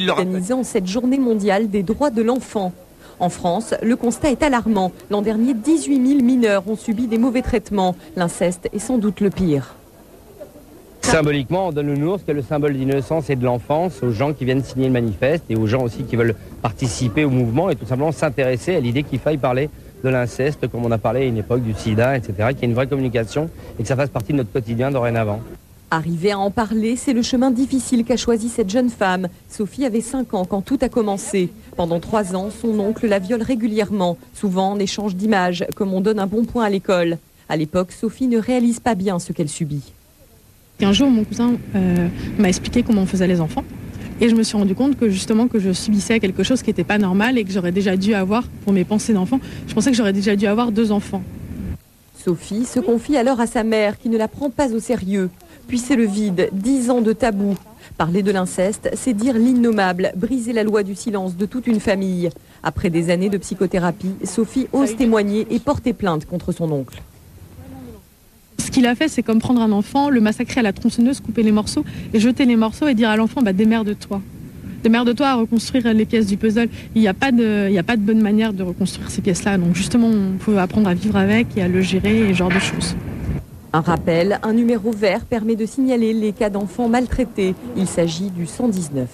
Organisant cette journée mondiale des droits de l'enfant. En France, le constat est alarmant. L'an dernier, 18 000 mineurs ont subi des mauvais traitements. L'inceste est sans doute le pire. Symboliquement, on donne le nounours, qui est le symbole d'innocence et de l'enfance, aux gens qui viennent signer le manifeste et aux gens aussi qui veulent participer au mouvement et tout simplement s'intéresser à l'idée qu'il faille parler de l'inceste, comme on a parlé à une époque du sida, etc., qu'il y ait une vraie communication et que ça fasse partie de notre quotidien dorénavant. Arriver à en parler, c'est le chemin difficile qu'a choisi cette jeune femme. Sophie avait 5 ans quand tout a commencé. Pendant 3 ans, son oncle la viole régulièrement, souvent en échange d'images, comme on donne un bon point à l'école. À l'époque, Sophie ne réalise pas bien ce qu'elle subit. Un jour, mon cousin m'a expliqué comment on faisait les enfants. Et je me suis rendu compte que justement que je subissais quelque chose qui n'était pas normal et que j'aurais déjà dû avoir, pour mes pensées d'enfant, je pensais que j'aurais déjà dû avoir 2 enfants. Sophie se confie alors à sa mère qui ne la prend pas au sérieux. Puis c'est le vide, 10 ans de tabou. Parler de l'inceste, c'est dire l'innommable, briser la loi du silence de toute une famille. Après des années de psychothérapie, Sophie ose témoigner et porter plainte contre son oncle. Ce qu'il a fait, c'est comme prendre un enfant, le massacrer à la tronçonneuse, couper les morceaux et jeter les morceaux et dire à l'enfant, démerde-toi. Démerde-toi à reconstruire les pièces du puzzle. Il n'y a pas de bonne manière de reconstruire ces pièces-là. Donc justement, il faut apprendre à vivre avec et à le gérer et ce genre de choses. Un rappel, un numéro vert permet de signaler les cas d'enfants maltraités. Il s'agit du 119.